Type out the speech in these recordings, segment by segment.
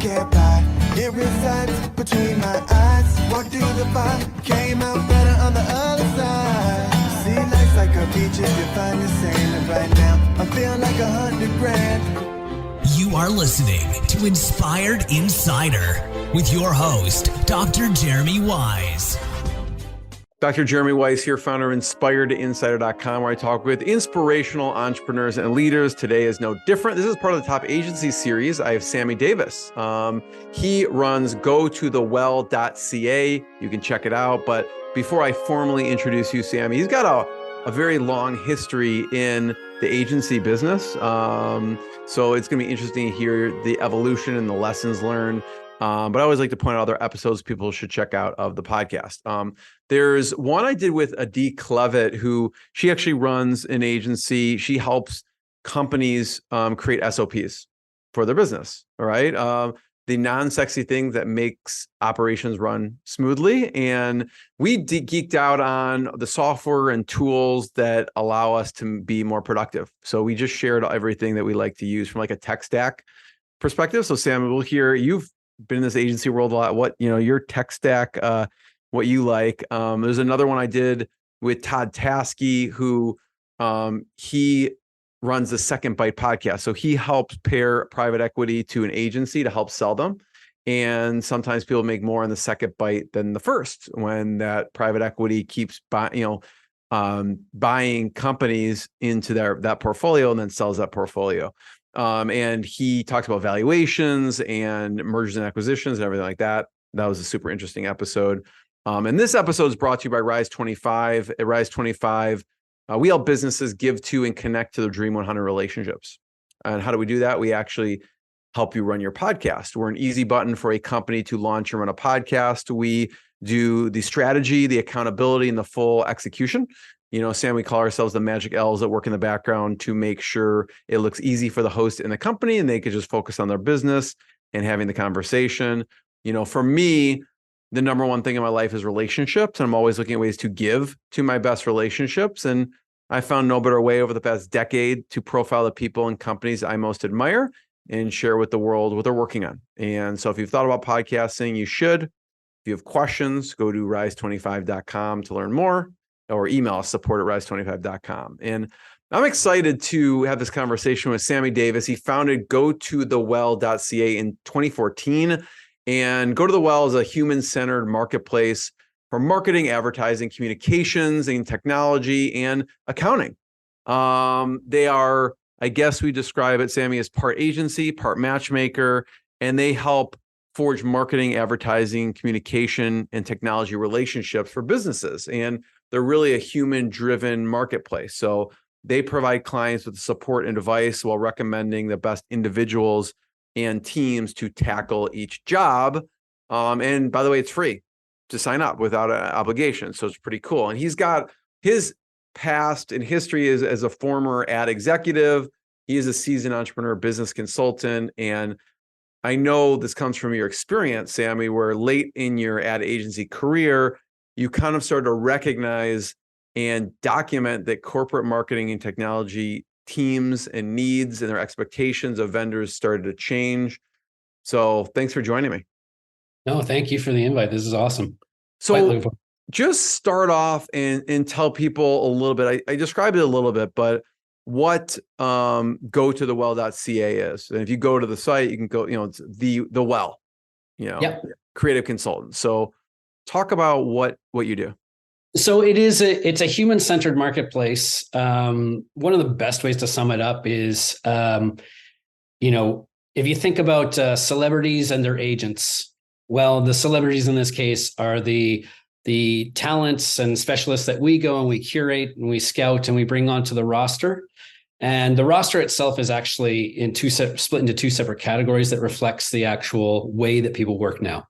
can't buy. It resides between my eyes. Walked through the fire, came out better on the other side. See, life's like a beach if you find the sand. And right now, I feel like 100 grand. You are listening to Inspired Insider with your host, Dr. Jeremy Wise. Dr. Jeremy Wise here, founder of InspiredInsider.com, where I talk with inspirational entrepreneurs and leaders. Today is no different. This is part of the Top Agency series. I have Sammy Davis. He runs gotothewell.ca. You can check it out. But before I formally introduce you, Sammy, he's got a very long history in the agency business. So it's going to be interesting to hear the evolution and the lessons learned. But I always like to point out other episodes people should check out of the podcast. There's one I did with Adi Clevitt, who she actually runs an agency. She helps companies create SOPs for their business, all right? The non-sexy thing that makes operations run smoothly. And we geeked out on the software and tools that allow us to be more productive. So we just shared everything that we like to use from like a tech stack perspective. So Sam, we'll hear, you've been in this agency world a lot, what, your tech stack, what you like. There's another one I did with Todd Taskey, who he runs the Second Bite podcast. So he helps pair private equity to an agency to help sell them. And sometimes people make more on the second bite than the first when that private equity keeps buying companies into that portfolio and then sells that portfolio. And he talks about valuations and mergers and acquisitions and everything like that. That was a super interesting episode. And this episode is brought to you by Rise 25. At Rise 25, we help businesses give to and connect to their Dream 100 relationships. And how do we do that? We actually help you run your podcast. We're an easy button for a company to launch and run a podcast. We do the strategy, the accountability, and the full execution. Sam, we call ourselves the magic elves that work in the background to make sure it looks easy for the host and the company, and they could just focus on their business and having the conversation. For me, the number one thing in my life is relationships. And I'm always looking at ways to give to my best relationships. And I found no better way over the past decade to profile the people and companies I most admire and share with the world what they're working on. And so if you've thought about podcasting, you should. If you have questions, go to rise25.com to learn more, or email us support@rise25.com. And I'm excited to have this conversation with Sammy Davis. He founded gotothewell.ca in 2014. And Go to the Well is a human-centered marketplace for marketing, advertising, communications, and technology and accounting. They are, I guess we describe it, Sammy, as part agency, part matchmaker, and they help forge marketing, advertising, communication, and technology relationships for businesses. And they're really a human-driven marketplace. So they provide clients with support and advice while recommending the best individuals and teams to tackle each job. And by the way, it's free to sign up without an obligation. So it's pretty cool. And he's got his past and history as a former ad executive. He is a seasoned entrepreneur, business consultant. And I know this comes from your experience, Sammy, where late in your ad agency career, you kind of started to recognize and document that corporate marketing and technology teams and needs and their expectations of vendors started to change. So thanks for joining me. No, thank you for the invite. This is awesome. So just start off and tell people a little bit. I described it a little bit, but what gotothewell.ca is. And if you go to the site, you can go, it's the well, Yep. Creative consultant. So talk about what you do. So it's a human-centered marketplace. One of the best ways to sum it up is, if you think about celebrities and their agents, well, the celebrities in this case are the talents and specialists that we go and we curate and we scout and we bring onto the roster. And the roster itself is actually split into two separate categories that reflects the actual way that people work now.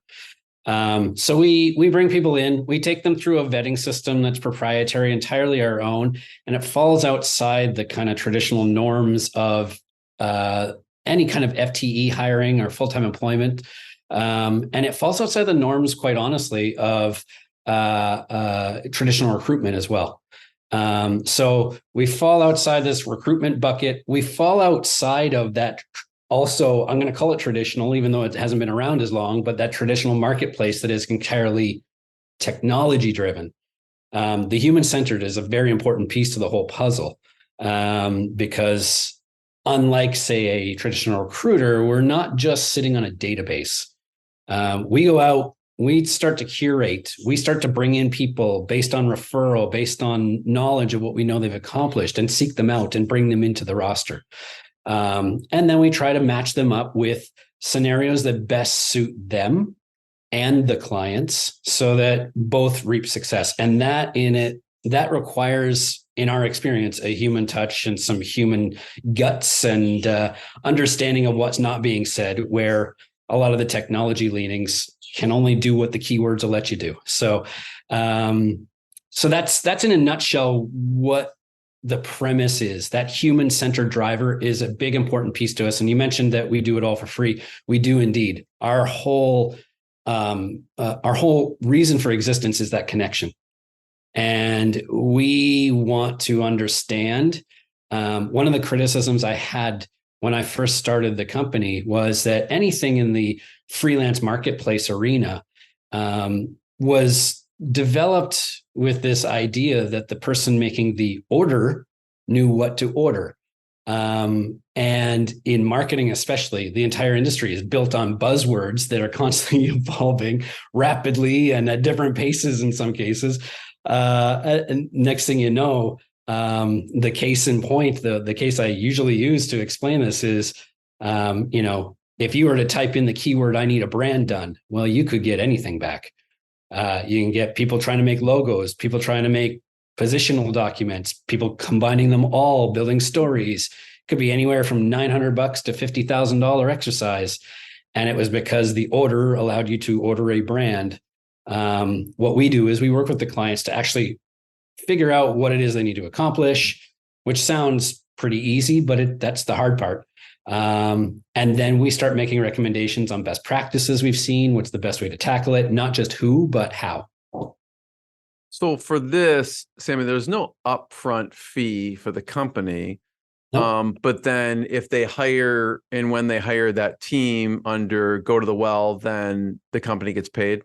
So we bring people in, we take them through a vetting system that's proprietary, entirely our own, and it falls outside the kind of traditional norms of any kind of FTE hiring or full-time employment. And it falls outside the norms, quite honestly, of traditional recruitment as well. So we fall outside this recruitment bucket. We fall outside of that also, I'm going to call it traditional, even though it hasn't been around as long, but that traditional marketplace that is entirely technology driven. The human centered is a very important piece to the whole puzzle, because unlike, say, a traditional recruiter, we're not just sitting on a database. We go out, we start to curate, we start to bring in people based on referral, based on knowledge of what we know they've accomplished, and seek them out and bring them into the roster. And then we try to match them up with scenarios that best suit them and the clients so that both reap success. And that requires, in our experience, a human touch and some human guts and understanding of what's not being said, where a lot of the technology leanings can only do what the keywords will let you do. So that's in a nutshell what the premise is. That human-centered driver is a big, important piece to us. And you mentioned that we do it all for free. We do indeed. Our whole reason for existence is that connection. And we want to understand. One of the criticisms I had when I first started the company was that anything in the freelance marketplace arena was developed with this idea that the person making the order knew what to order. And in marketing, especially, the entire industry is built on buzzwords that are constantly evolving rapidly and at different paces in some cases. And next thing you know, the case in point, the case I usually use to explain this is, if you were to type in the keyword, "I need a brand done," well, you could get anything back. You can get people trying to make logos, people trying to make positional documents, people combining them all, building stories. It could be anywhere from $900 to $50,000 exercise. And it was because the order allowed you to order a brand. What we do is we work with the clients to actually figure out what it is they need to accomplish, which sounds pretty easy, but that's the hard part. And then we start making recommendations on best practices we've seen, what's the best way to tackle it, not just who, but how. So for this, Sammy, there's no upfront fee for the company. Nope. But then if they hire, and when they hire that team under Go to the Well, then the company gets paid.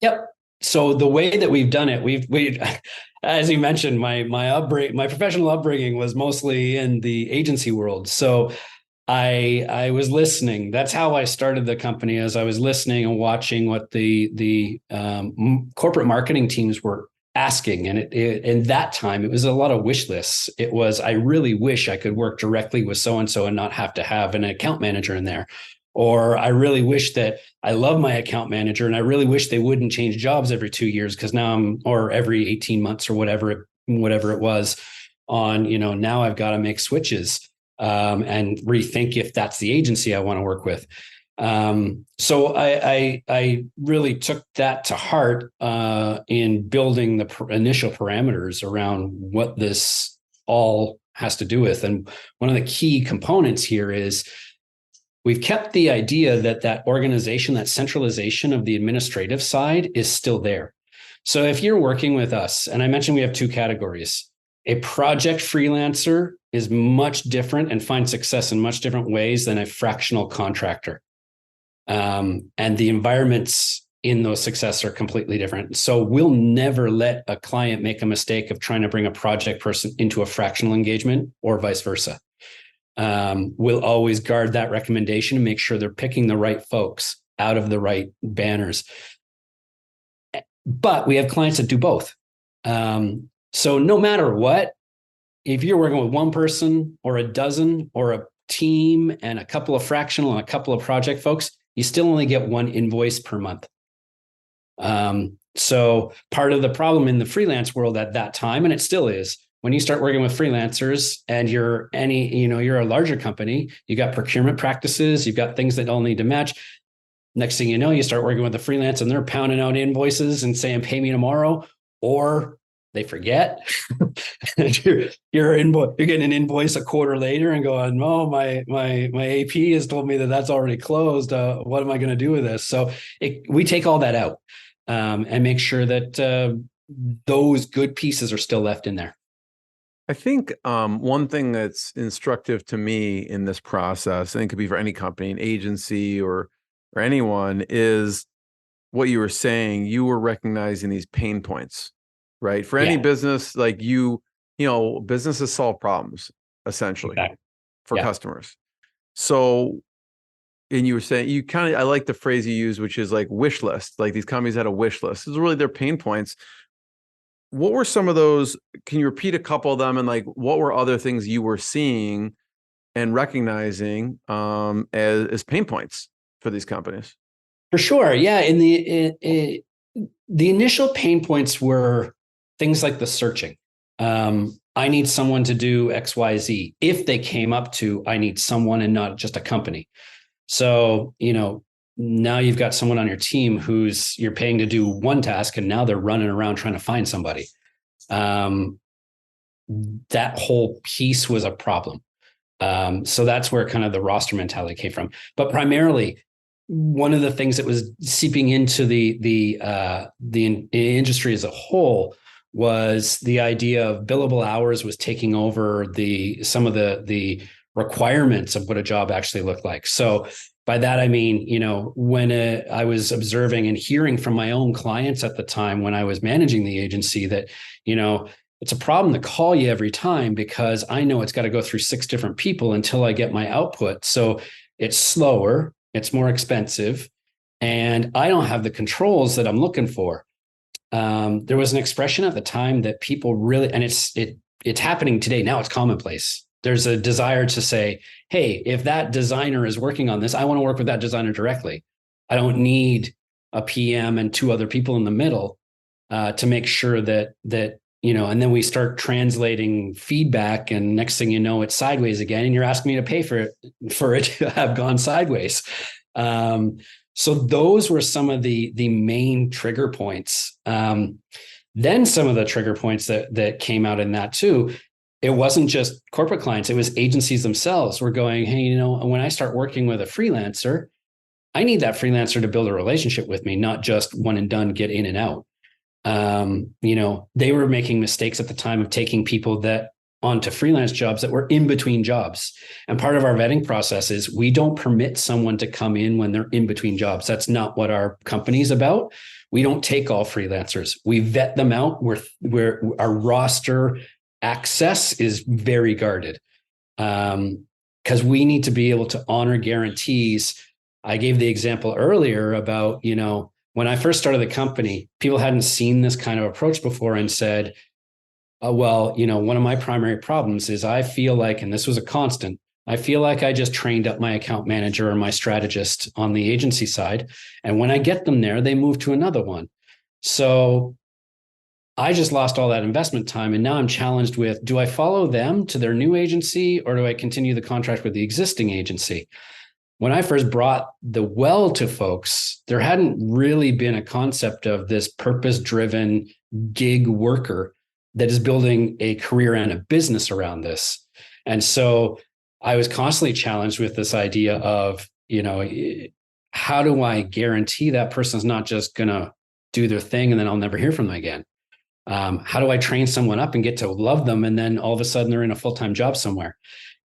Yep. So the way that we've done it, we, as you mentioned, my professional upbringing was mostly in the agency world. So I was listening. That's how I started the company, as I was listening and watching what the corporate marketing teams were asking. And in that time, it was a lot of wish lists. It was, I really wish I could work directly with so-and-so and not have to have an account manager in there. Or I really wish that I love my account manager and I really wish they wouldn't change jobs every 2 years because or every 18 months or whatever it was now I've got to make switches and rethink if that's the agency I want to work with. So I really took that to heart in building the initial parameters around what this all has to do with. And one of the key components here is we've kept the idea that organization, that centralization of the administrative side is still there. So if you're working with us, and I mentioned we have two categories, a project freelancer is much different and finds success in much different ways than a fractional contractor. And the environments in those success are completely different. So we'll never let a client make a mistake of trying to bring a project person into a fractional engagement or vice versa. We'll always guard that recommendation and make sure they're picking the right folks out of the right banners. But we have clients that do both. So no matter what, if you're working with one person or a dozen or a team and a couple of fractional and a couple of project folks, you still only get one invoice per month. So part of the problem in the freelance world at that time, and it still is, when you start working with freelancers and you're a larger company, you got procurement practices, you've got things that all need to match. Next thing you know, you start working with a freelance and they're pounding out invoices and saying, pay me tomorrow, or they forget. you're getting an invoice a quarter later and going, oh, my AP has told me that's already closed. What am I going to do with this? So we take all that out and make sure that those good pieces are still left in there. I think one thing that's instructive to me in this process, and it could be for any company, an agency, or anyone, is what you were saying. You were recognizing these pain points, right? For any Yeah, business, like businesses solve problems essentially exactly. for Yeah, customers. So, and you were saying I like the phrase you use, which is like wish list. Like these companies had a wish list. This is really their pain points. What were some of those? Can you repeat a couple of them? And like, what were other things you were seeing and recognizing as pain points for these companies? for sure. Yeah, the initial pain points were things like the searching. I need someone to do X, Y, Z. If they came up to, I need someone and not just a company. So, now you've got someone on your team who's you're paying to do one task, and now they're running around trying to find somebody. Um, that whole piece was a problem. So that's where kind of the roster mentality came from. But primarily, one of the things that was seeping into the industry as a whole was the idea of billable hours was taking over some of the requirements of what a job actually looked like. So by that I mean, when I was observing and hearing from my own clients at the time when I was managing the agency that, it's a problem to call you every time because I know it's got to go through 6 different people until I get my output. So it's slower, it's more expensive, and I don't have the controls that I'm looking for. There was an expression at the time that people really, and it's happening today. Now it's commonplace. There's a desire to say, hey, if that designer is working on this, I want to work with that designer directly. I don't need a PM and 2 other people in the middle to make sure that and then we start translating feedback, and next thing you know, it's sideways again, and you're asking me to pay for it to have gone sideways. So those were some of the main trigger points. Then some of the trigger points that came out in that too, it wasn't just corporate clients, it was agencies themselves were going, hey, when I start working with a freelancer, I need that freelancer to build a relationship with me, not just one and done, get in and out. They were making mistakes at the time of taking people that onto freelance jobs that were in between jobs. And part of our vetting process is we don't permit someone to come in when they're in between jobs. That's not what our company is about. We don't take all freelancers. We vet them out where our roster access is very guarded. Because we need to be able to honor guarantees. I gave the example earlier about, when I first started the company, people hadn't seen this kind of approach before and said, one of my primary problems is I feel like, and this was a constant, I feel like I just trained up my account manager or my strategist on the agency side. And when I get them there, they move to another one. So I just lost all that investment time. And now I'm challenged with, do I follow them to their new agency or do I continue the contract with the existing agency? When I first brought the well to folks, there hadn't really been a concept of this purpose-driven gig worker that is building a career and a business around this. And so I was constantly challenged with this idea of, how do I guarantee that person's not just going to do their thing and then I'll never hear from them again? How do I train someone up and get to love them and then all of a sudden they're in a full-time job somewhere?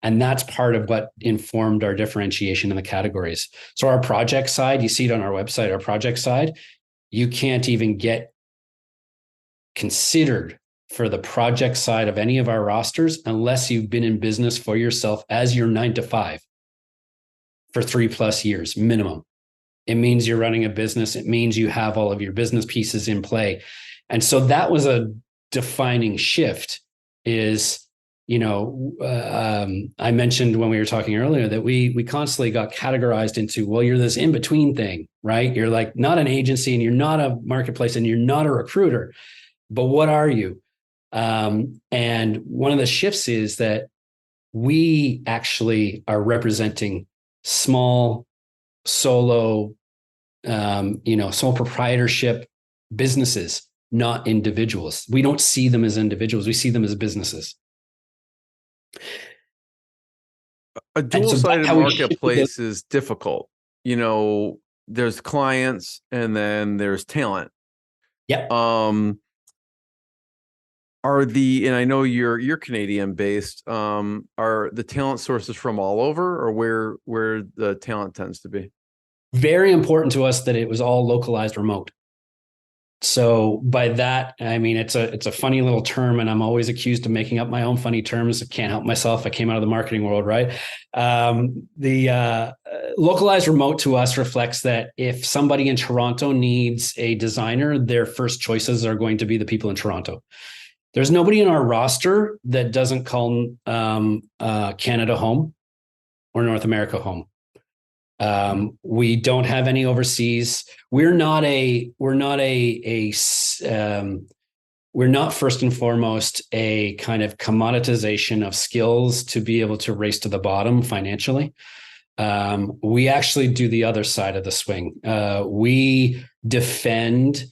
And that's part of what informed our differentiation in the categories. So our project side, you see it on our website, our project side, you can't even get considered for the project side of any of our rosters unless you've been in business for yourself as your 9 to 5 for 3+ years minimum. It means you're running a business. It means you have all of your business pieces in play. And so that was a defining shift is, I mentioned when we were talking earlier that we constantly got categorized into, well, you're this in-between thing, right? You're like not an agency and you're not a marketplace and you're not a recruiter, but what are you? And one of the shifts is that we actually are representing small solo, sole proprietorship businesses, not individuals. We don't see them as individuals. We see them as businesses. A dual-sided marketplace is difficult. There's clients and then there's talent. Yep. and I know you're Canadian based, are the talent sources from all over, or where the talent tends to be? Very important to us that it was all localized remote. So by that, I mean, it's a funny little term, and I'm always accused of making up my own funny terms. I can't help myself. I came out of the marketing world, right? The localized remote to us reflects that if somebody in Toronto needs a designer, their first choices are going to be the people in Toronto. There's nobody in our roster that doesn't call Canada home or North America home. We don't have any overseas. We're not first and foremost a kind of commoditization of skills to be able to race to the bottom financially. We actually do the other side of the swing. We defend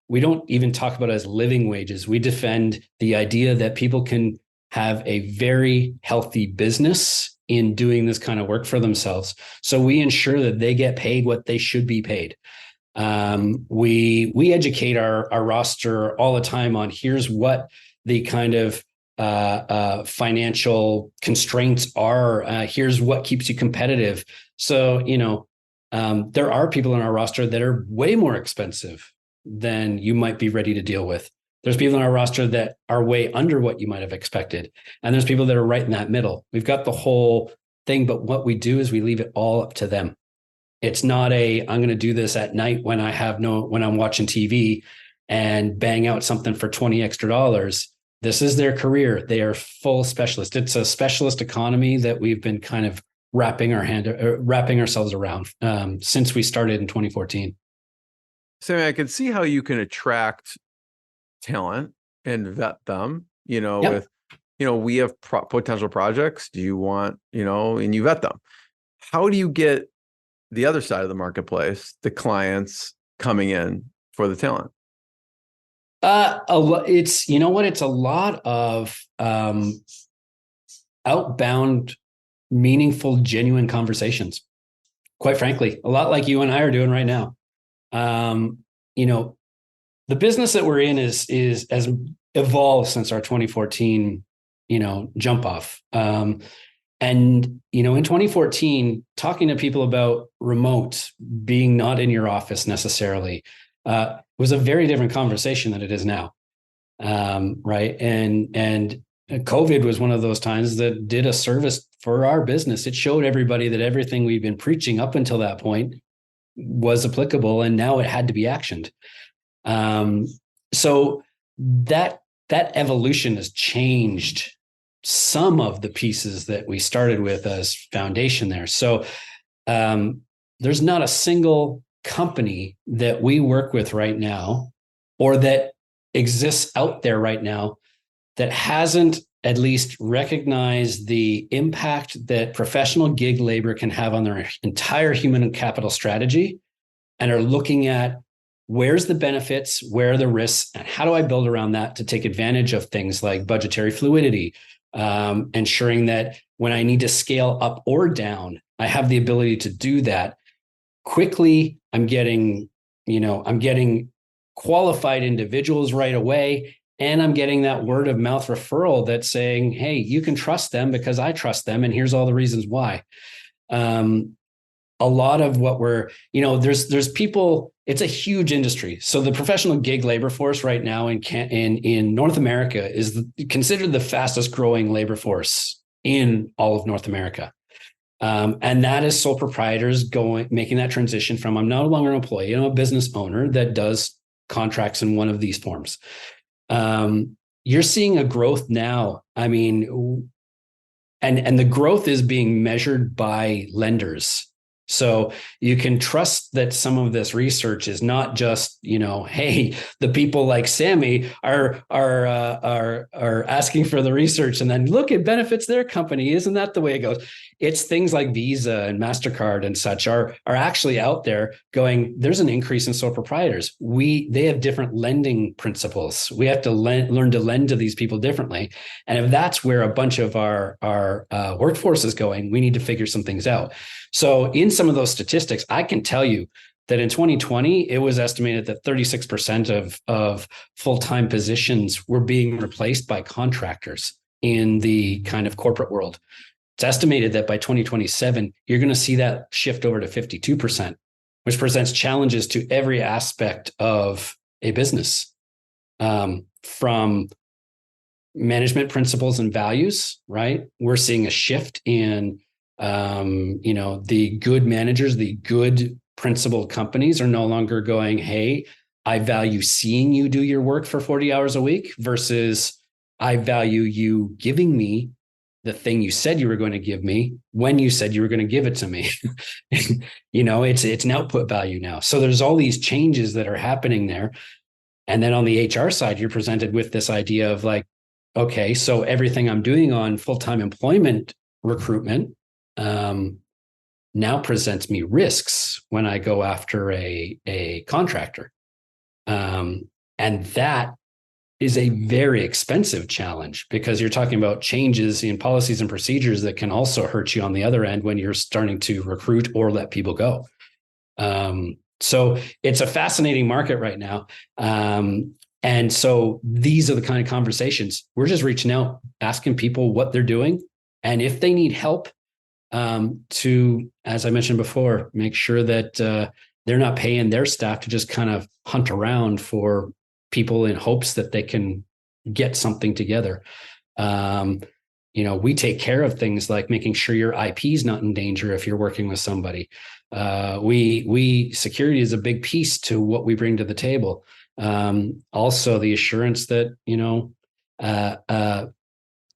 we don't even talk about it as living wages. We defend the idea that people can have a very healthy business in doing this kind of work for themselves. So we ensure that they get paid what they should be paid. We educate our roster all the time on here's what the kind of financial constraints are. Here's what keeps you competitive. So, there are people in our roster that are way more expensive than you might be ready to deal with. There's people in our roster that are way under what you might have expected. And there's people that are right in that middle. We've got the whole thing, but what we do is we leave it all up to them. It's not I'm going to do this at night when I'm watching TV and bang out something for $20 extra. This is their career. They are full specialists. It's a specialist economy that we've been kind of wrapping ourselves around since we started in 2014. Sammy, I can see how you can attract talent and vet them, Yep. with, we have potential projects. Do you want, and you vet them. How do you get the other side of the marketplace, the clients coming in for the talent? It's, it's a lot of outbound, meaningful, genuine conversations. Quite frankly, a lot like you and I are doing right now. The business that we're in is has evolved since our 2014, jump off. And, in 2014, talking to people about remote being not in your office necessarily, was a very different conversation than it is now. Right. And COVID was one of those times that did a service for our business. It showed everybody that everything we've been preaching up until that point was applicable, and now it had to be actioned. So that evolution has changed some of the pieces that we started with as foundation there. So there's not a single company that we work with right now or that exists out there right now that hasn't at least recognized the impact that professional gig labor can have on their entire human capital strategy, and are looking at where's the benefits, where are the risks, and how do I build around that to take advantage of things like budgetary fluidity, ensuring that when I need to scale up or down, I have the ability to do that quickly. I'm getting qualified individuals right away. And I'm getting that word of mouth referral that's saying, hey, you can trust them because I trust them. And here's all the reasons why. A lot of what there's people, it's a huge industry. So the professional gig labor force right now in North America is considered the fastest growing labor force in all of North America. And that is sole proprietors making that transition from I'm no longer an employee, I'm a business owner that does contracts in one of these forms. You're seeing a growth now. I mean, and the growth is being measured by lenders. So you can trust that some of this research is not just, hey, the people like Sammy are asking for the research and then look, it benefits their company. Isn't that the way it goes? It's things like Visa and MasterCard and such are actually out there going, there's an increase in sole proprietors. They have different lending principles. We have to learn to lend to these people differently. And if that's where a bunch of our workforce is going, we need to figure some things out. So in some of those statistics, I can tell you that in 2020, it was estimated that 36% of full-time positions were being replaced by contractors in the kind of corporate world. It's estimated that by 2027, you're going to see that shift over to 52%, which presents challenges to every aspect of a business, from management principles and values, right? We're seeing a shift in, the good managers, the good principled companies are no longer going, hey, I value seeing you do your work for 40 hours a week versus I value you giving me the thing you said you were going to give me when you said you were going to give it to me. It's an output value now. So there's all these changes that are happening there. And then on the HR side, you're presented with this idea of like, okay, so everything I'm doing on full-time employment recruitment now presents me risks when I go after a contractor. And that is a very expensive challenge because you're talking about changes in policies and procedures that can also hurt you on the other end when you're starting to recruit or let people go. So it's a fascinating market right now. And so these are the kind of conversations we're just reaching out, asking people what they're doing. And if they need help to, as I mentioned before, make sure that they're not paying their staff to just kind of hunt around for people in hopes that they can get something together. We take care of things like making sure your IP is not in danger if you're working with somebody. Security is a big piece to what we bring to the table. Also the assurance that,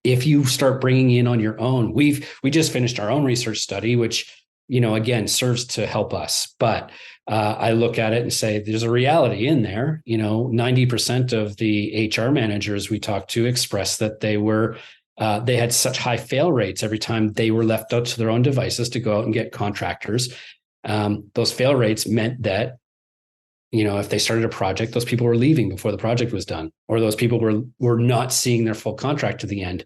if you start bringing in on your own, we just finished our own research study, which, again, serves to help us. But I look at it and say, there's a reality in there. 90% of the HR managers we talked to expressed that they had such high fail rates every time they were left out to their own devices to go out and get contractors. Those fail rates meant that, if they started a project, those people were leaving before the project was done, or those people were not seeing their full contract to the end.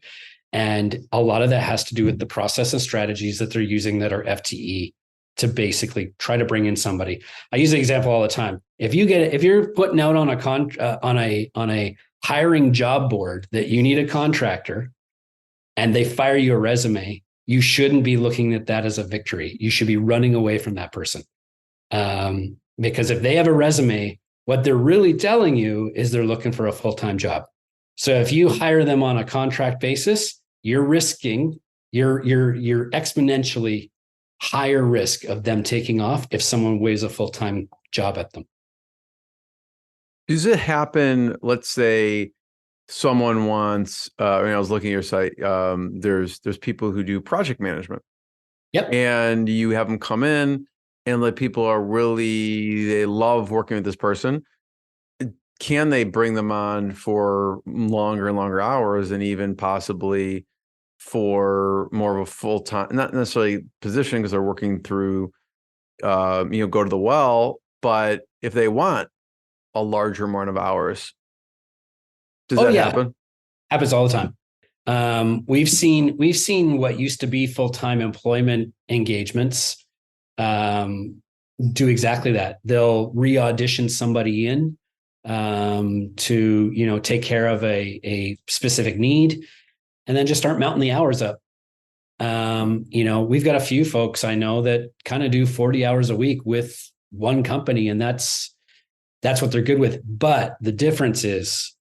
And a lot of that has to do with the process and strategies that they're using that are FTE to basically try to bring in somebody. I use the example all the time. If you're putting out on a hiring job board that you need a contractor and they fire you a resume, you shouldn't be looking at that as a victory. You should be running away from that person. Because if they have a resume, what they're really telling you is they're looking for a full-time job. So if you hire them on a contract basis, you're risking you're exponentially higher risk of them taking off if someone waves a full-time job at them. Does it happen? Let's say someone wants, I was looking at your site, there's people who do project management. Yep. And you have them come in and let people they love working with this person. Can they bring them on for longer and longer hours and even possibly for more of a full-time, not necessarily position because they're working through, go to the well, but if they want a larger amount of hours, does that happen? Happens all the time. We've seen what used to be full-time employment engagements do exactly that. They'll re-audition somebody in to take care of a specific need, and then just start mounting the hours up. We've got a few folks I know that kind of do 40 hours a week with one company, and that's what they're good with. But the difference is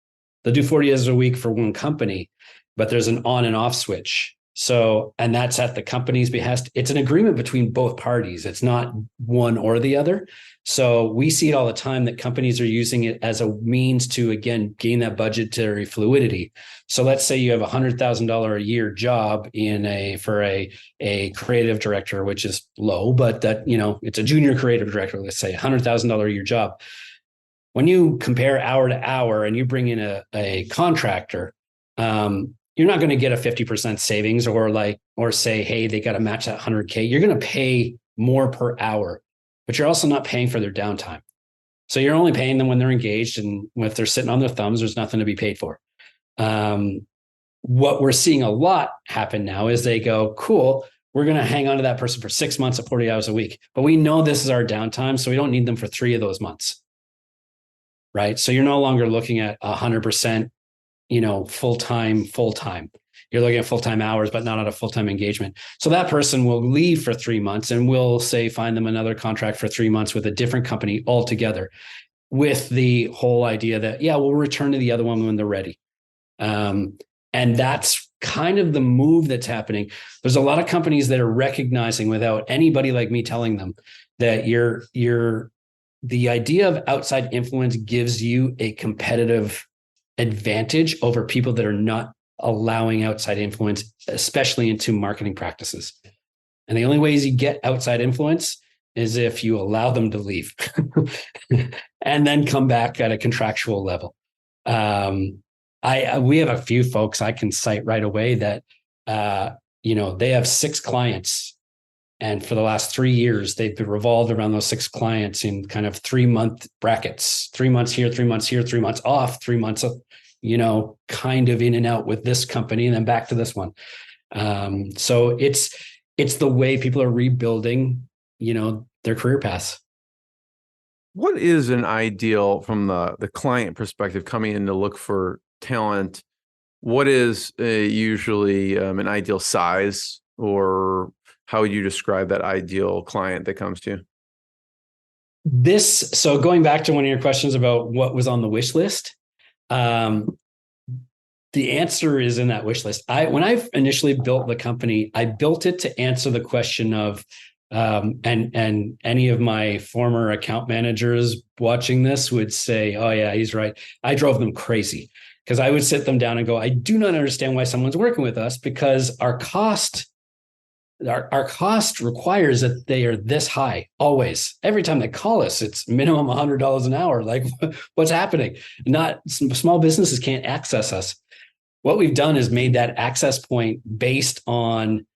they'll do 40 hours a week for one company, but there's an on and off switch. So, and that's at the company's behest. It's an agreement between both parties. It's not one or the other. So we see it all the time that companies are using it as a means to, again, gain that budgetary fluidity. So let's say you have $100,000 a year job for a creative director, which is low, but that, it's a junior creative director, let's say $100,000 a year job. When you compare hour to hour and you bring in a contractor, you're not going to get a 50% savings or say, hey, they got to match that 100K. You're going to pay more per hour, but you're also not paying for their downtime. So you're only paying them when they're engaged, and if they're sitting on their thumbs, there's nothing to be paid for. What we're seeing a lot happen now is they go, cool, we're going to hang on to that person for 6 months at 40 hours a week, but we know this is our downtime. So we don't need them for 3 of those months. Right. So you're no longer looking at 100%, full-time. You're looking at full-time hours, but not at a full-time engagement. So that person will leave for 3 months, and we'll say, find them another contract for 3 months with a different company altogether, with the whole idea that, we'll return to the other one when they're ready. And that's kind of the move that's happening. There's a lot of companies that are recognizing, without anybody like me telling them, that the idea of outside influence gives you a competitive advantage over people that are not allowing outside influence, especially into marketing practices. And the only ways you get outside influence is if you allow them to leave and then come back at a contractual level. We have a few folks I can cite right away that, they have 6 clients. And for the last 3 years, they've been revolved around those 6 clients in kind of 3-month brackets, 3 months here, 3 months here, 3 months off, 3 months of, kind of in and out with this company and then back to this one. So it's the way people are rebuilding, their career paths. What is an ideal from the client perspective coming in to look for talent? What is usually an ideal size, or how would you describe that ideal client that comes to you? So going back to one of your questions about what was on the wish list, the answer is in that wish list. When I initially built the company, I built it to answer the question of, and any of my former account managers watching this would say, oh yeah, he's right. I drove them crazy, because I would sit them down and go, I do not understand why someone's working with us, because our cost requires that they are this high always. Every time they call us, it's minimum $100 an hour. Like, what's happening? Small businesses can't access us. What we've done is made that access point based on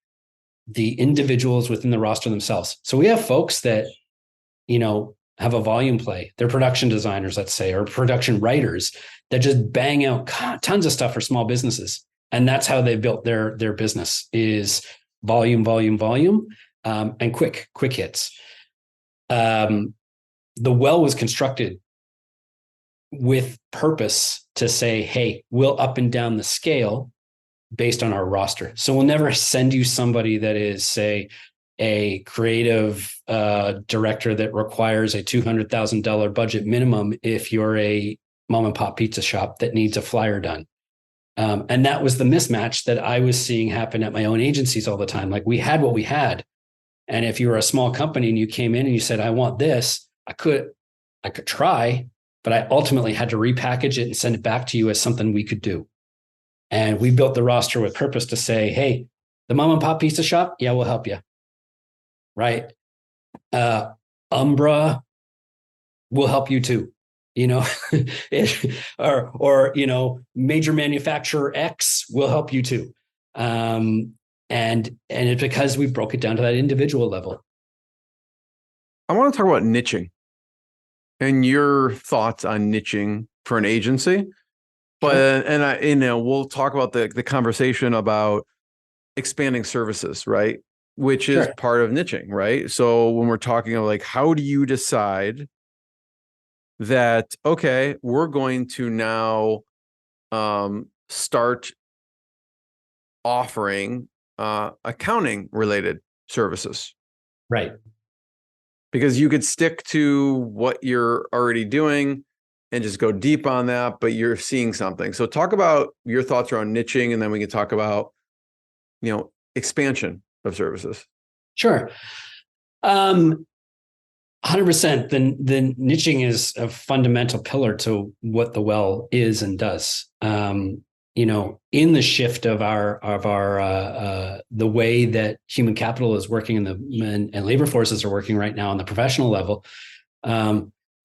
the individuals within the roster themselves. So we have folks that, have a volume play. They're production designers, let's say, or production writers that just bang out tons of stuff for small businesses. And that's how they built their business, is volume, and quick hits. The well was constructed with purpose to say, hey, we'll up and down the scale based on our roster. So we'll never send you somebody that is, say, a creative director that requires a $200,000 budget minimum if you're a mom and pop pizza shop that needs a flyer done. And that was the mismatch that I was seeing happen at my own agencies all the time. Like, we had what we had. And if you were a small company and you came in and you said, I want this, I could try, but I ultimately had to repackage it and send it back to you as something we could do. And we built the roster with purpose to say, hey, the mom and pop pizza shop, yeah, we'll help you. Right. Umbra will help you too. or major manufacturer X will help you too. And it's because we broke it down to that individual level. I want to talk about niching and your thoughts on niching for an agency. But, we'll talk about the conversation about expanding services, right? Which is part of niching, right? So when we're talking about, like, how do you decide that, okay, we're going to now start offering accounting related services? Right. Because you could stick to what you're already doing and just go deep on that, but you're seeing something. So talk about your thoughts around niching, and then we can talk about, expansion of services. Sure. 100%. The niching is a fundamental pillar to what the well is and does. In the shift of the way that human capital is working and labor forces are working right now on the professional level,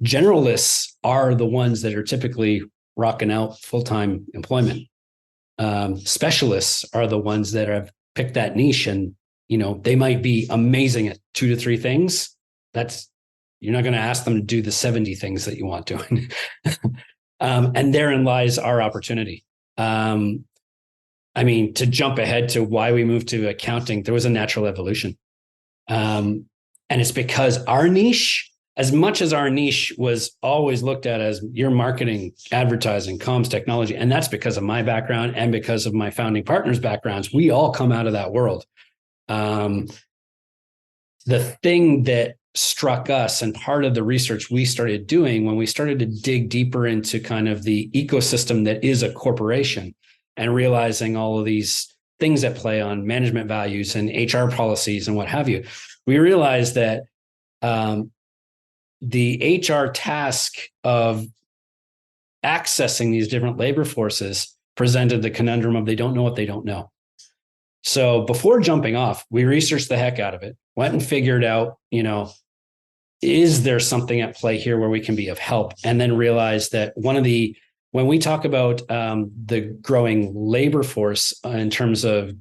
generalists are the ones that are typically rocking out full-time employment. Specialists are the ones that have picked that niche, and they might be amazing at 2 to 3 things. You're not going to ask them to do the 70 things that you want doing. And therein lies our opportunity. I mean, to jump ahead to why we moved to accounting, there was a natural evolution. And it's because our niche, as much as our niche was always looked at as your marketing, advertising, comms, technology, and that's because of my background and because of my founding partners' backgrounds, we all come out of that world. The thing that struck us, and part of the research we started doing when we started to dig deeper into kind of the ecosystem that is a corporation, and realizing all of these things that play on management values and HR policies and what have you, we realized that the HR task of accessing these different labor forces presented the conundrum of they don't know what they don't know. So before jumping off, we researched the heck out of it, went and figured out, is there something at play here where we can be of help? And then realized that when we talk about the growing labor force in terms of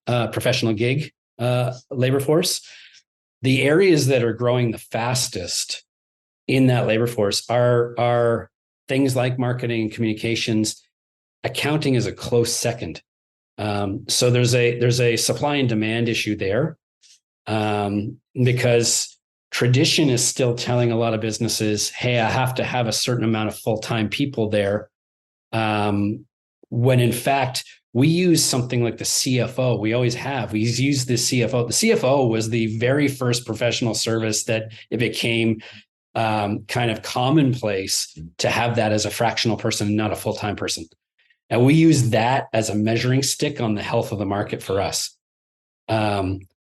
professional gig labor force, the areas that are growing the fastest in that labor force are things like marketing and communications. Accounting is a close second. So there's a supply and demand issue there, because tradition is still telling a lot of businesses, hey, I have to have a certain amount of full-time people there. When in fact, we use something like the CFO. We always have. We use the CFO. The CFO was the very first professional service that it became kind of commonplace to have that as a fractional person and not a full-time person. And we use that as a measuring stick on the health of the market for us.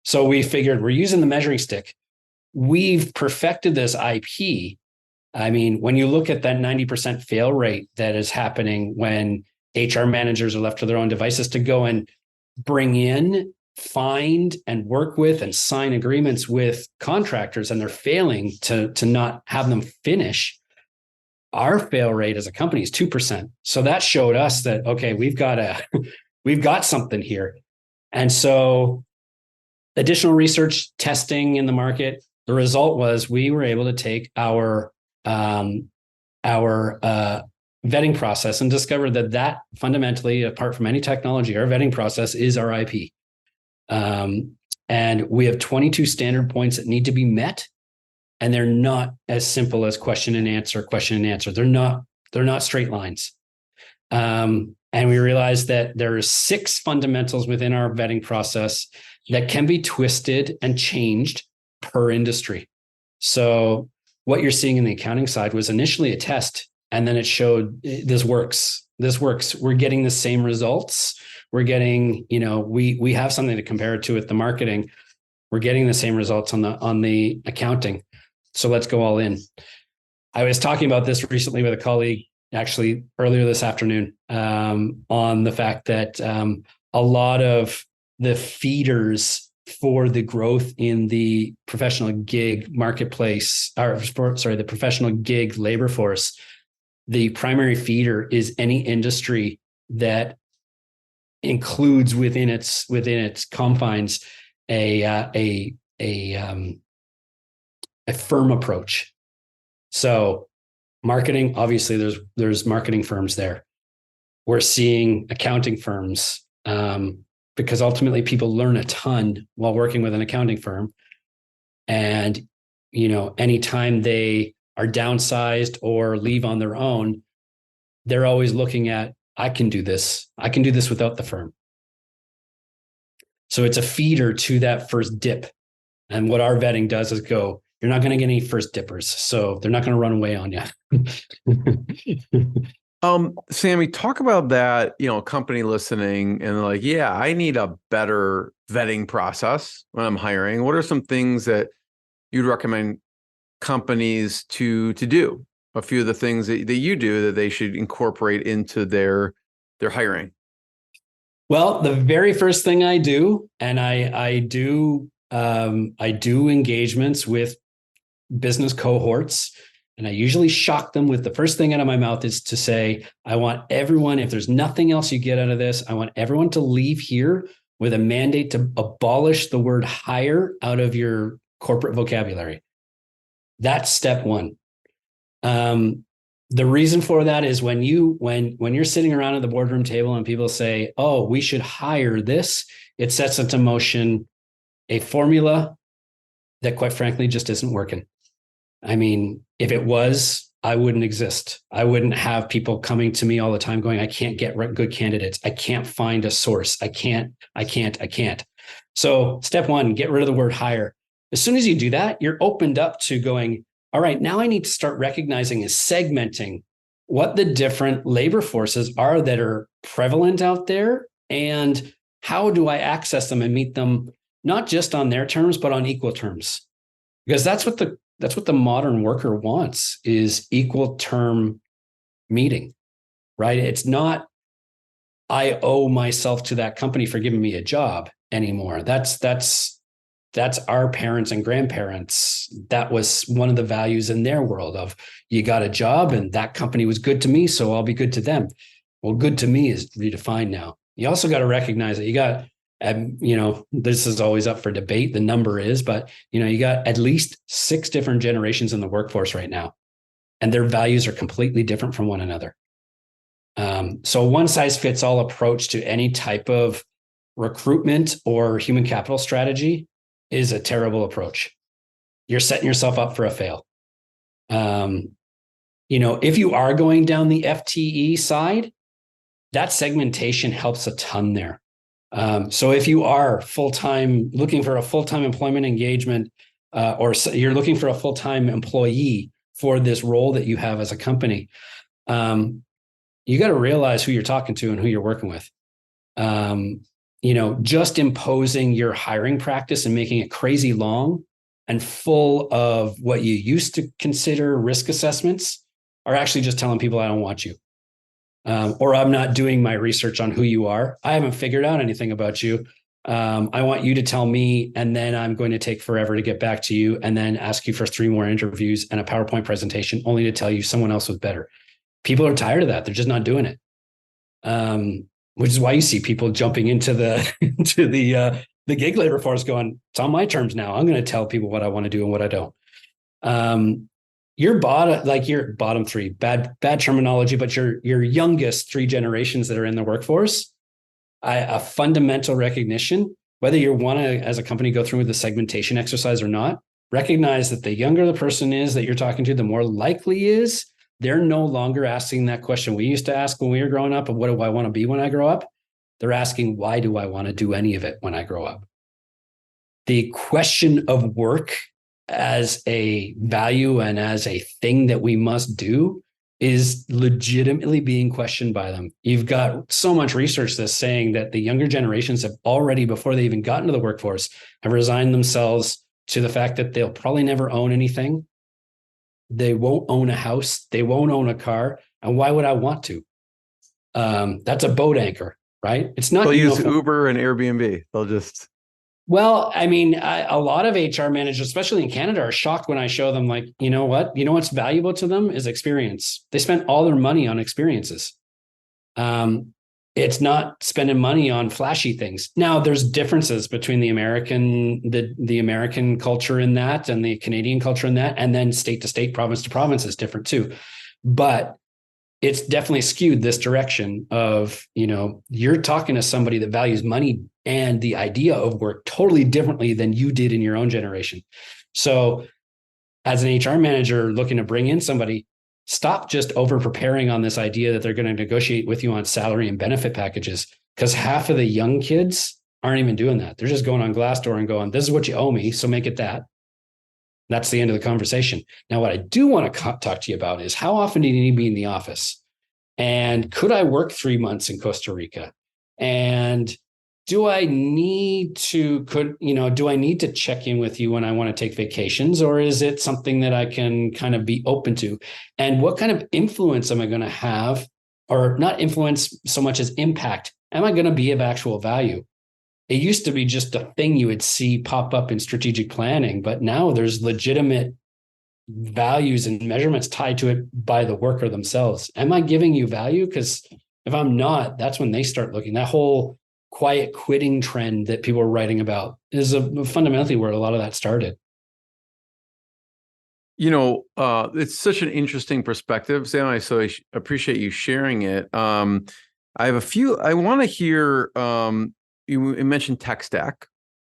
So we figured we're using the measuring stick. We've perfected this IP. I mean, when you look at that 90% fail rate that is happening when HR managers are left to their own devices to go and bring in, find, and work with and sign agreements with contractors, and they're failing to not have them finish, our fail rate as a company is 2%. So that showed us that, okay, we've got something here. And so additional research, testing in the market, the result was we were able to take our vetting process and discover that fundamentally, apart from any technology, our vetting process is our IP. And we have 22 standard points that need to be met. And they're not as simple as question and answer. They're not straight lines. And we realized that there are 6 fundamentals within our vetting process that can be twisted and changed per industry. So what you're seeing in the accounting side was initially a test, and then it showed this works. We're getting the same results. We're getting, we have something to compare it to at the marketing. We're getting the same results on the accounting. So let's go all in. I was talking about this recently with a colleague, actually earlier this afternoon, on the fact that a lot of the feeders for the growth in the professional gig marketplace, the professional gig labor force, the primary feeder is any industry that includes within its confines a firm approach. So marketing, obviously there's marketing firms there. We're seeing accounting firms, because ultimately people learn a ton while working with an accounting firm. And, anytime they are downsized or leave on their own, they're always looking at, I can do this without the firm. So it's a feeder to that first dip. And what our vetting does is go, you're not going to get any first dippers. So they're not going to run away on you. Sammy, talk about that, company listening and like, yeah, I need a better vetting process when I'm hiring. What are some things that you'd recommend companies to do? A few of the things that you do that they should incorporate into their hiring. Well, the very first thing I do, and I do engagements with business cohorts, and I usually shock them with the first thing out of my mouth is to say, I want everyone, if there's nothing else you get out of this, I want everyone to leave here with a mandate to abolish the word hire out of your corporate vocabulary. That's step one. The reason for that is when you're sitting around at the boardroom table and people say, oh, we should hire this, it sets into motion a formula that quite frankly just isn't working. I mean, if it was, I wouldn't exist. I wouldn't have people coming to me all the time going, I can't get good candidates. I can't find a source. I can't. So step one, get rid of the word hire. As soon as you do that, you're opened up to going, all right, now I need to start recognizing and segmenting what the different labor forces are that are prevalent out there, and how do I access them and meet them, not just on their terms, but on equal terms. Because that's what the modern worker wants, is equal term meeting, right? It's not, I owe myself to that company for giving me a job anymore. That's our parents and grandparents. That was one of the values in their world of, you got a job and that company was good to me, so I'll be good to them. Well, good to me is redefined now. You also got to recognize that you got, this is always up for debate, the number is, but you got at least 6 different generations in the workforce right now, and their values are completely different from one another. So one size fits all approach to any type of recruitment or human capital strategy is a terrible approach. You're setting yourself up for a fail. If you are going down the FTE side, that segmentation helps a ton there. So if you are full-time, looking for a full-time employment engagement, or you're looking for a full-time employee for this role that you have as a company, you got to realize who you're talking to and who you're working with. Just imposing your hiring practice and making it crazy long and full of what you used to consider risk assessments are actually just telling people, I don't want you. Or I'm not doing my research on who you are. I haven't figured out anything about you. I want you to tell me, and then I'm going to take forever to get back to you, and then ask you for 3 more interviews and a PowerPoint presentation, only to tell you someone else was better. People are tired of that. They're just not doing it. Which is why you see people jumping into the gig labor force going, it's on my terms now. I'm going to tell people what I want to do and what I don't. Your bottom 3, bad terminology, but your youngest 3 generations that are in the workforce, a fundamental recognition, whether you want to, as a company, go through with the segmentation exercise or not, recognize that the younger the person is that you're talking to, the more likely is they're no longer asking that question we used to ask when we were growing up of what do I want to be when I grow up? They're asking, why do I want to do any of it when I grow up? The question of work as a value and as a thing that we must do is legitimately being questioned by them. You've got so much research that's saying that the younger generations have already, before they even got into the workforce, have resigned themselves to the fact that they'll probably never own anything. They won't own a house. They won't own a car. And why would I want to? That's a boat anchor, right? It's not. They'll use Uber and Airbnb. They'll just. Well, I mean, a lot of HR managers, especially in Canada, are shocked when I show them, like, you know what? You know what's valuable to them is experience. They spend all their money on experiences. It's not spending money on flashy things. Now, there's differences between the American culture in that and the Canadian culture in that, and then state to state, province to province is different too. But it's definitely skewed this direction of, you're talking to somebody that values money and the idea of work totally differently than you did in your own generation. So as an HR manager looking to bring in somebody, stop just over preparing on this idea that they're going to negotiate with you on salary and benefit packages, because half of the young kids aren't even doing that. They're just going on Glassdoor and going, this is what you owe me, so make it that. That's the end of the conversation. Now, what I do want to talk to you about is, how often do you need to be in the office? And could I work 3 months in Costa Rica? And do I need to check in with you when I want to take vacations, or is it something that I can kind of be open to? And what kind of influence am I going to have, or not influence so much as impact? Am I going to be of actual value? It used to be just a thing you would see pop up in strategic planning, but now there's legitimate values and measurements tied to it by the worker themselves. Am I giving you value? Because if I'm not, that's when they start looking. That whole quiet quitting trend that people are writing about is fundamentally where a lot of that started. It's such an interesting perspective, Sam. I appreciate you sharing it. I have a few. I want to hear. You mentioned tech stack.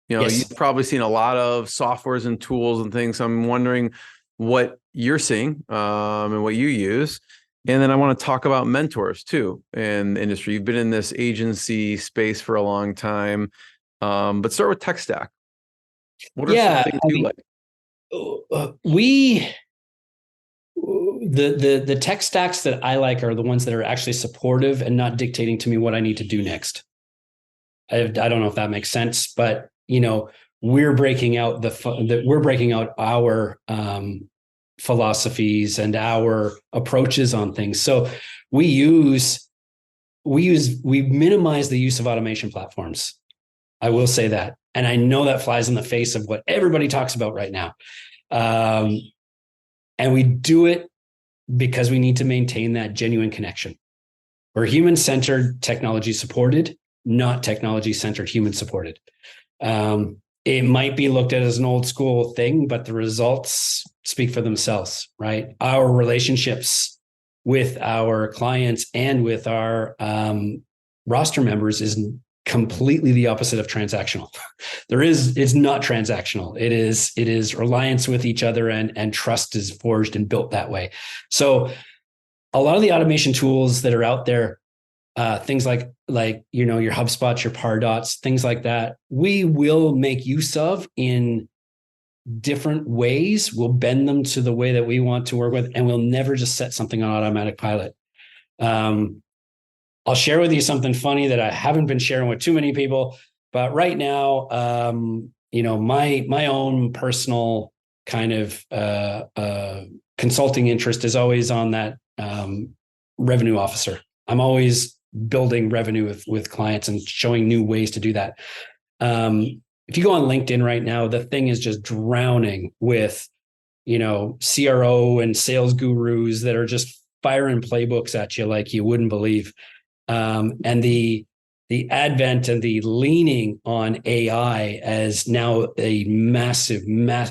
Yes. You've probably seen a lot of softwares and tools and things. I'm wondering what you're seeing and what you use. And then I want to talk about mentors too in the industry. You've been in this agency space for a long time, but start with tech stack. What are some things you like? The tech stacks that I like are the ones that are actually supportive and not dictating to me what I need to do next. I don't know if that makes sense, but we're breaking out our philosophies and our approaches on things. So we minimize the use of automation platforms. I will say that. And I know that flies in the face of what everybody talks about right now. And we do it because we need to maintain that genuine connection. We're human-centered, technology-supported, not technology-centered, human-supported. It might be looked at as an old school thing, but the results speak for themselves, right? Our relationships with our clients and with our roster members is completely the opposite of transactional. It's not transactional. It is reliance with each other, and trust is forged and built that way. So a lot of the automation tools that are out there, things like your HubSpots, your Pardots, things like that, we will make use of in different ways. We'll bend them to the way that we want to work with, and we'll never just set something on automatic pilot. I'll share with you something funny that I haven't been sharing with too many people, but right now, my own personal kind of consulting interest is always on that revenue officer. I'm always building revenue with clients and showing new ways to do that. If you go on LinkedIn right now, the thing is just drowning with, CRO and sales gurus that are just firing playbooks at you like you wouldn't believe. And the advent and the leaning on AI as now a massive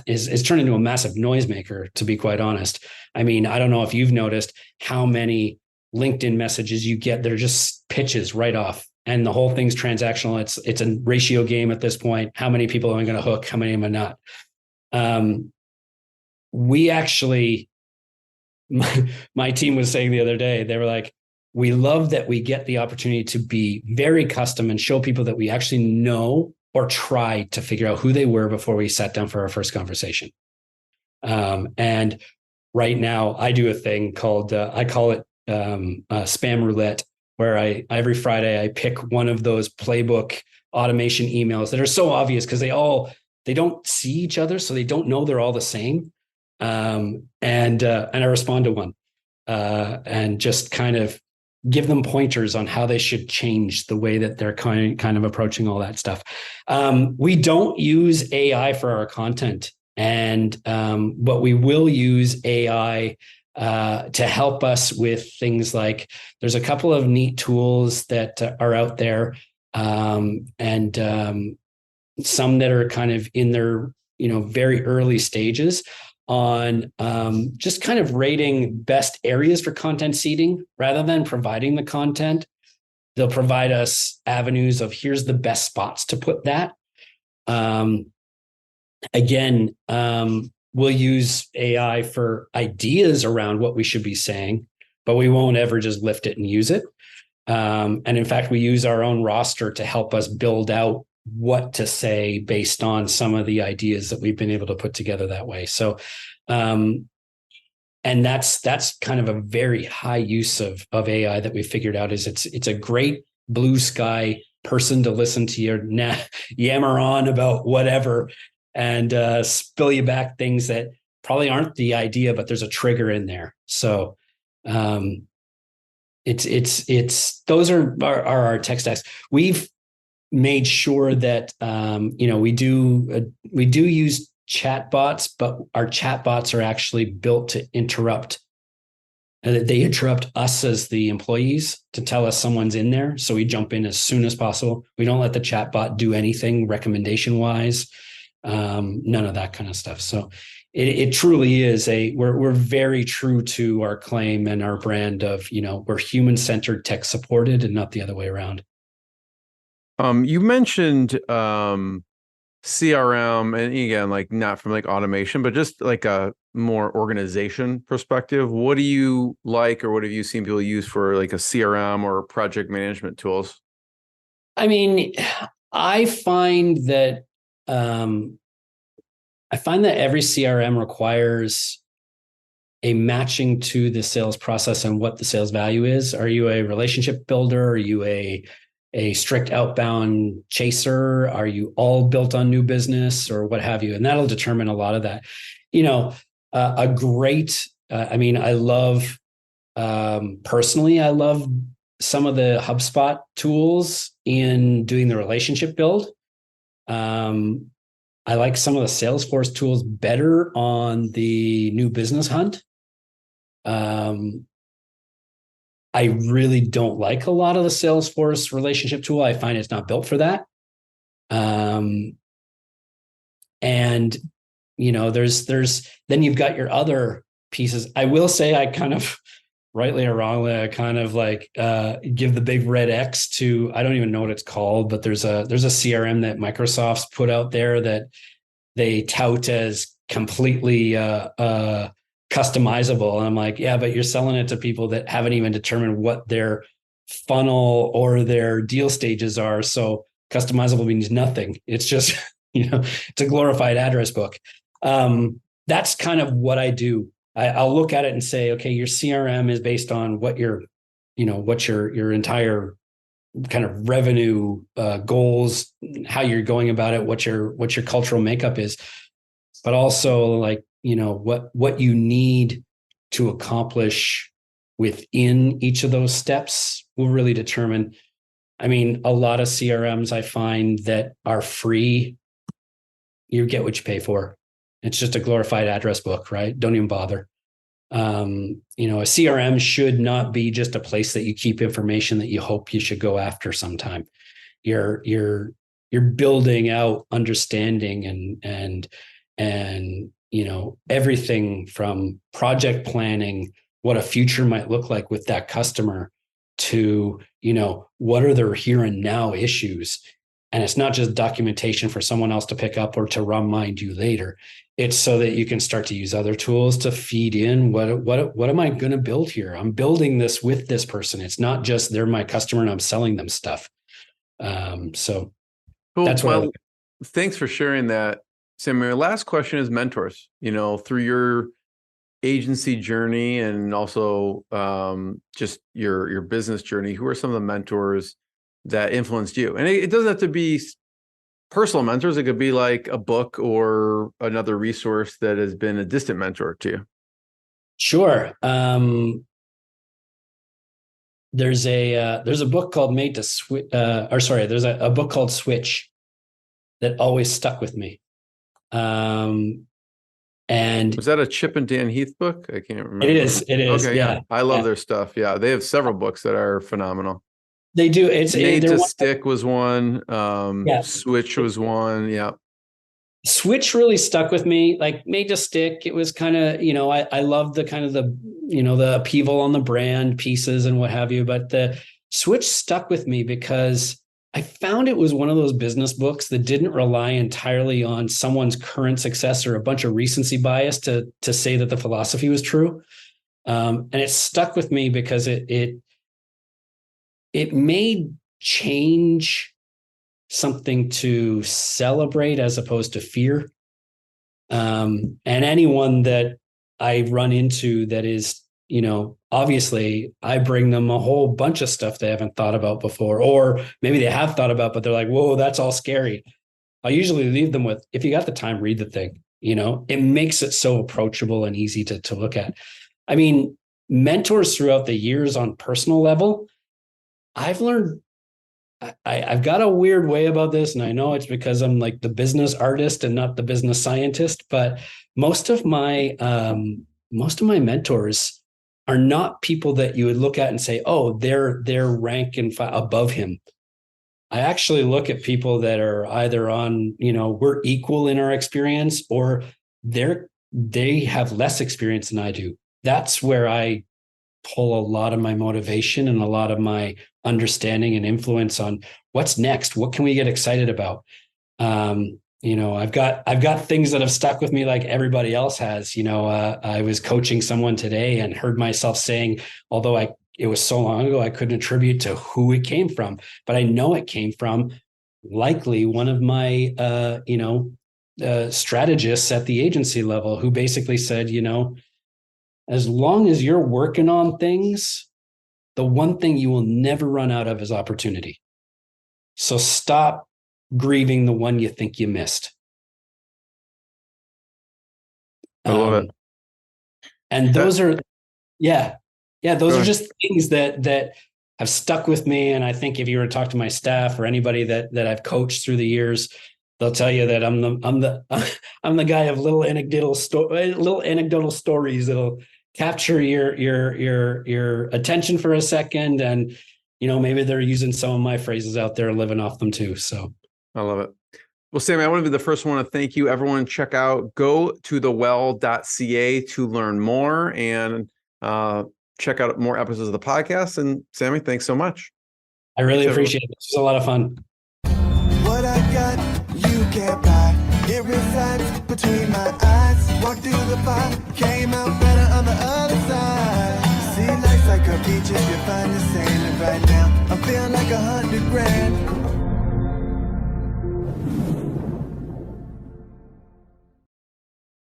is turned into a massive noisemaker, to be quite honest. I mean, I don't know if you've noticed how many LinkedIn messages you get that are just pitches right off, and the whole thing's transactional. It's a ratio game at this point. How many people am I going to hook? How many am I not? We actually, my team was saying the other day, they were like, we love that we get the opportunity to be very custom and show people that we actually know or tried to figure out who they were before we sat down for our first conversation. And right now I do a thing called, I call it spam roulette, where every Friday I pick one of those playbook automation emails that are so obvious because they don't see each other. So they don't know they're all the same. And I respond to one and just kind of give them pointers on how they should change the way that they're kind of approaching all that stuff. We don't use AI for our content, but we will use AI to help us with things like, there's a couple of neat tools that are out there, and some that are kind of in their very early stages on just kind of rating best areas for content seeding rather than providing the content. They'll provide us avenues of here's the best spots to put that. Again, we'll use AI for ideas around what we should be saying, but we won't ever just lift it and use it. And in fact, we use our own roster to help us build out what to say based on some of the ideas that we've been able to put together that way. So, and that's kind of a very high use of AI that we figured out. Is it's a great blue sky person to listen to your yammer on about whatever and spill you back things that probably aren't the idea, but there's a trigger in there. So it's those are our tech stacks. We've made sure that we do use chatbots, but our chatbots are actually built to interrupt. They interrupt us as the employees to tell us someone's in there, so we jump in as soon as possible. We don't let the chatbot do anything recommendation wise, none of that kind of stuff. So it truly is we're very true to our claim and our brand of, we're human-centered, tech supported, and not the other way around. You mentioned CRM, and again, like not from like automation, but just like a more organization perspective. What do you like, or what have you seen people use for like a CRM or project management tools? I mean, I find that every CRM requires a matching to the sales process and what the sales value is. Are you a relationship builder? Are you a strict outbound chaser? Are you all built on new business or what have you? And that'll determine a lot of that. I love, personally, I love some of the HubSpot tools in doing the relationship build. I like some of the Salesforce tools better on the new business hunt. I really don't like a lot of the Salesforce relationship tool. I find it's not built for that. And there's then you've got your other pieces. I will say I kind of, rightly or wrongly, I kind of like give the big red X to, I don't even know what it's called, but there's a CRM that Microsoft's put out there that they tout as completely customizable. And I'm like, yeah, but you're selling it to people that haven't even determined what their funnel or their deal stages are. So customizable means nothing. It's just, it's a glorified address book. That's kind of what I do. I'll look at it and say, okay, your CRM is based on what your entire kind of revenue goals, how you're going about it, what your cultural makeup is, but also like, what you need to accomplish within each of those steps will really determine. I mean, a lot of CRMs I find that are free, you get what you pay for. It's just a glorified address book, right? Don't even bother. A CRM should not be just a place that you keep information that you hope you should go after sometime. You're building out understanding and everything from project planning, what a future might look like with that customer, to, what are their here and now issues. And it's not just documentation for someone else to pick up or to remind you later. It's so that you can start to use other tools to feed in what am I going to build here? I'm building this with this person. It's not just they're my customer and I'm selling them stuff. So cool. That's what thanks for sharing that, Sammy. My last question is mentors. Through your agency journey and also just your business journey, who are some of the mentors that influenced you? And it doesn't have to be personal mentors. It could be like a book or another resource that has been a distant mentor to you. Sure. There's a book called there's a book called Switch that always stuck with me. And was that a Chip and Dan Heath book? I can't remember. It is. Okay, yeah. I love their stuff. Yeah, they have several books that are phenomenal. They do. Made to Stick was one. Yeah. Switch was one. Yeah. Switch really stuck with me. Like Made to Stick, it was kind of, I love the kind of the upheaval on the brand pieces and what have you. But the Switch stuck with me because I found it was one of those business books that didn't rely entirely on someone's current success or a bunch of recency bias to say that the philosophy was true. And it stuck with me because it made change something to celebrate as opposed to fear. And anyone that I run into that is, obviously I bring them a whole bunch of stuff they haven't thought about before, or maybe they have thought about, but they're like, whoa, that's all scary. I usually leave them with, if you got the time, read the thing. It makes it so approachable and easy to look at. I mean, mentors throughout the years on personal level, I've learned, I've got a weird way about this, and I know it's because I'm like the business artist and not the business scientist, but most of my mentors are not people that you would look at and say, oh, they're rank and above him. I actually look at people that are either on, we're equal in our experience, or they're they have less experience than I do. That's where I pull a lot of my motivation and a lot of my understanding and influence on what's next. What can we get excited about? I've got things that have stuck with me like everybody else has. I was coaching someone today and heard myself saying, although it was so long ago, I couldn't attribute to who it came from, but I know it came from likely one of my, strategists at the agency level who basically said, as long as you're working on things, the one thing you will never run out of is opportunity. So stop grieving the one you think you missed. I love it. And those are, those are just things that have stuck with me. And I think if you were to talk to my staff or anybody that I've coached through the years, they'll tell you that I'm the guy of little anecdotal stories that'll capture your attention for a second, and maybe they're using some of my phrases out there, living off them too. So I love it. Well, Sammy, I want to be the first one to thank you. Everyone, check out gotothewell.ca to learn more and check out more episodes of the podcast. And Sammy, thanks so much. I really appreciate it. This was a lot of fun. What I got, you can't buy. It resides between my eyes. Walked through the fire, came out better on the other side. See, life's like a beach if you find the sailing right now. I'm feeling like $100 grand.